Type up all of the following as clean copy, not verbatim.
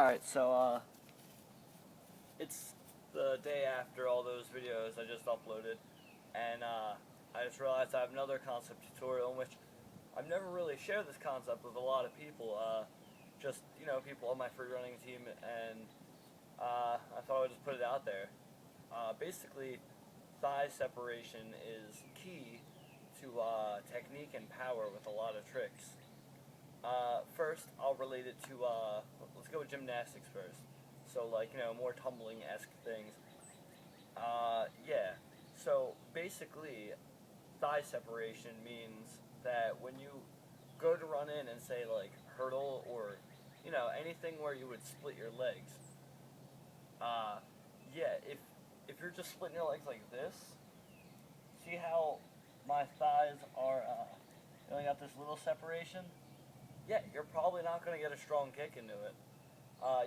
Alright, so it's the day after all those videos I just uploaded, and I just realized I have another concept tutorial in which I've never really shared this concept with a lot of people, just, people on my free running team, and I thought I would just put it out there. Basically, thigh separation is key to technique and power with a lot of tricks. First, I'll relate it to, let's go with gymnastics first. So, more tumbling-esque things. Yeah. So, basically, thigh separation means that when you go to run in and say, hurdle or, anything where you would split your legs, yeah, if you're just splitting your legs like this, see how my thighs are, you only got this little separation? Yeah, you're probably not going to get a strong kick into it.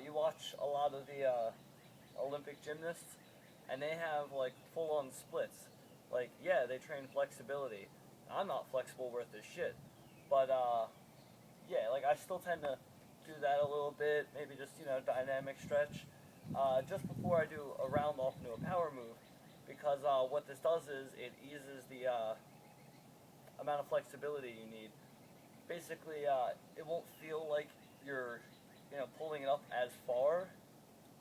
You watch a lot of the Olympic gymnasts, and they have full-on splits. Yeah, they train flexibility. I'm not flexible worth this shit, but yeah, I still tend to do that a little bit. Maybe just dynamic stretch just before I do a round off into a power move, because what this does is it eases the amount of flexibility you need. Basically, it won't feel like you're, pulling it up as far,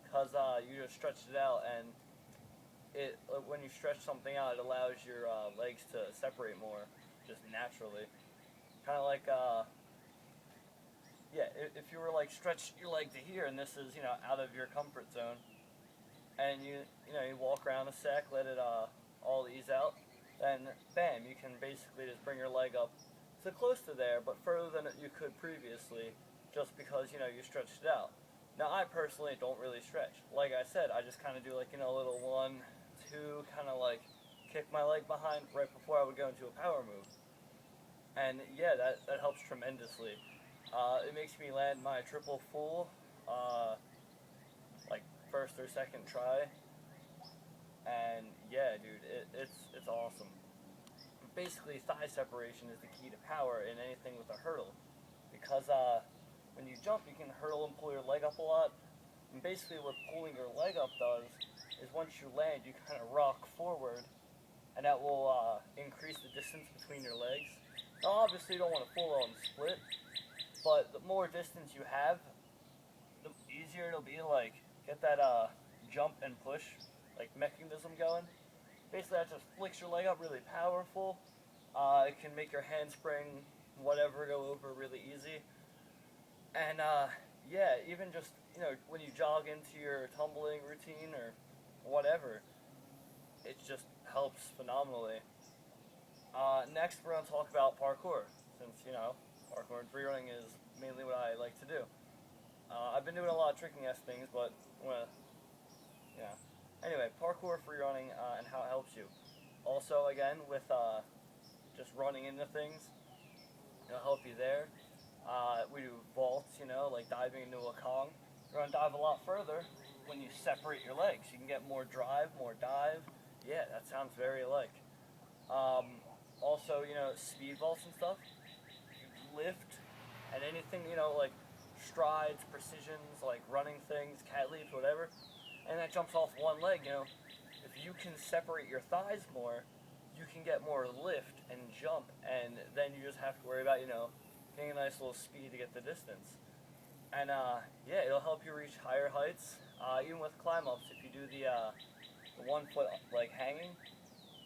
because you just stretched it out, and when you stretch something out, it allows your legs to separate more, just naturally. Kind of like, yeah, if you were stretch your leg to here, and this is, out of your comfort zone, and you walk around a sec, let it all ease out, then bam, you can basically just bring your leg up so close to there, but further than you could previously, just because you stretched it out. Now I personally don't really stretch. Like I said, I just kind of do a little 1, 2, kind of kick my leg behind right before I would go into a power move, and yeah, that helps tremendously. It makes me land my triple full, first or second try, and yeah, dude, it's awesome. Basically, thigh separation is the key to power in anything with a hurdle, because when you jump, you can hurdle and pull your leg up a lot, and basically what pulling your leg up does is once you land, you kind of rock forward, and that will increase the distance between your legs. Now, obviously, you don't want to full-on split, but the more distance you have, the easier it'll be to get that jump and push mechanism going. Basically, that just flicks your leg up really powerful. It can make your handspring, whatever, go over really easy. And yeah, even just when you jog into your tumbling routine or whatever, it just helps phenomenally. Next, we're gonna talk about parkour, since parkour and free running is mainly what I like to do. I've been doing a lot of tricking-esque things, but yeah. Anyway, parkour, free running, and how it helps you. Also, again, with just running into things, it'll help you there. We do vaults, like diving into a Kong. You're gonna dive a lot further when you separate your legs. You can get more drive, more dive. Yeah, that sounds very alike. Also, speed vaults and stuff. You lift and anything, strides, precisions, running things, cat leaps, whatever, and that jumps off one leg, if you can separate your thighs more, you can get more lift and jump, and then you just have to worry about, getting a nice little speed to get the distance. And, yeah, it'll help you reach higher heights, even with climb-ups. If you do the 1 foot, hanging,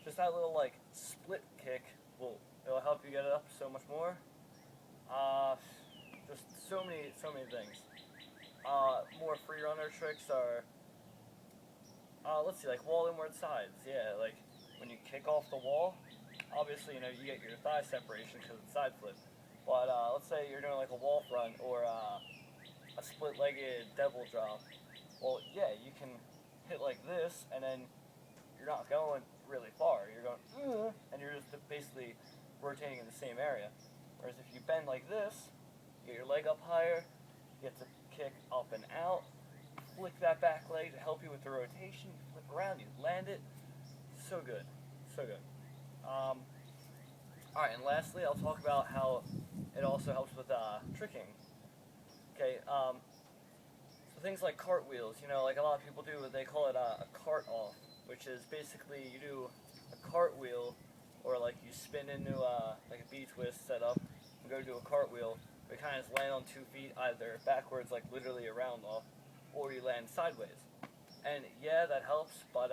just that little, split kick, it'll help you get it up so much more. Just so many things. More free runner tricks are, let's see, wall inward sides. Yeah, when you kick off the wall, obviously, you get your thigh separation because it's side flip. But let's say you're doing a wall front or a split-legged devil drop. Well, yeah, you can hit like this, and then you're not going really far. You're going, and you're just basically rotating in the same area. Whereas if you bend like this, you get your leg up higher, you get to kick up and out, flick that back leg to help you with the rotation, you flip around, you land it. So good. So good. Alright, and lastly, I'll talk about how it also helps with tricking. Okay, So things like cartwheels, you know, like a lot of people do, they call it a cart off, which is basically you do a cartwheel, or like you spin into like a B twist setup and go do a cartwheel. We kind of just land on 2 feet, either backwards, like literally a round off, or you land sideways. And yeah, that helps, but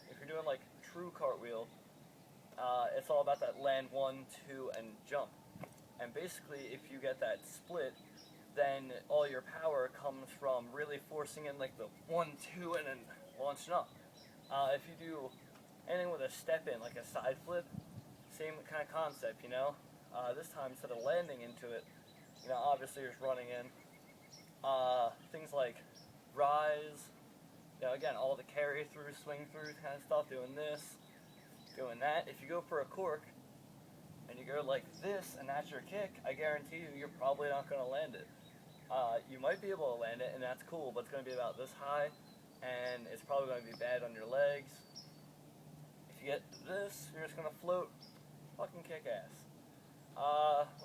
if you're doing like true cartwheel, it's all about that land one, two, and jump. And basically, if you get that split, then all your power comes from really forcing in like the 1, 2, and then launching up. If you do anything with a step in, like a side flip, same kind of concept, you know. This time, instead of landing into it, you know, obviously you're just running in. Things like rise, you know, again, all the carry through, swing through kind of stuff, doing this, doing that. If you go for a cork, and you go like this, and that's your kick, I guarantee you, you're probably not going to land it. You might be able to land it, and that's cool, but it's going to be about this high, and it's probably going to be bad on your legs. If you get this, you're just going to float. Fucking kick ass.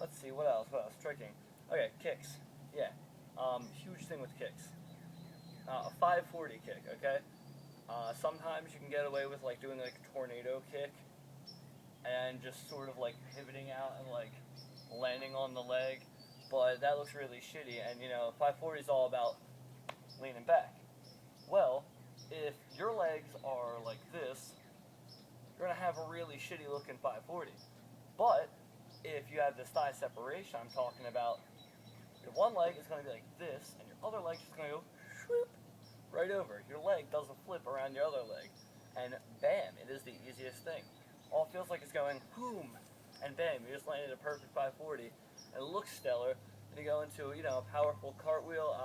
Let's see, what else? Tricking. Okay, kicks. Yeah. Huge thing with kicks. A 540 kick, okay? Sometimes you can get away with like doing like a tornado kick, and just sort of like pivoting out and like landing on the leg, but that looks really shitty. And you know, 540 is all about leaning back. Well, if your legs are like this, you're gonna have a really shitty looking 540. But if you have this thigh separation I'm talking about, your one leg is gonna be like this, and your other leg is gonna go swoop right over. Your leg doesn't flip around your other leg, and bam, it is the easiest thing. All it feels like it's going boom, and bam, you just landed a perfect 540, and it looks stellar. And you go into, you know, a powerful cartwheel,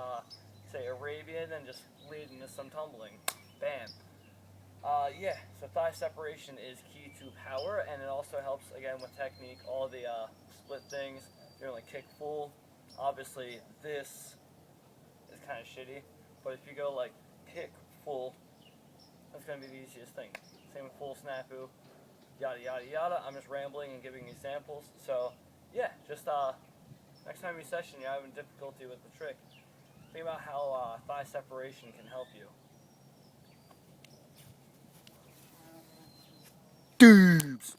say Arabian, and just lead into some tumbling. Bam. Yeah, so thigh separation is key to power, and it also helps, again, with technique. All the split things, you're like kick full. Obviously, this is kind of shitty, but if you go like kick full, that's going to be the easiest thing. Same with full snafu, yada yada yada. I'm just rambling and giving examples. So, yeah, just next time you session, you're having difficulty with the trick, think about how thigh separation can help you. Dubes.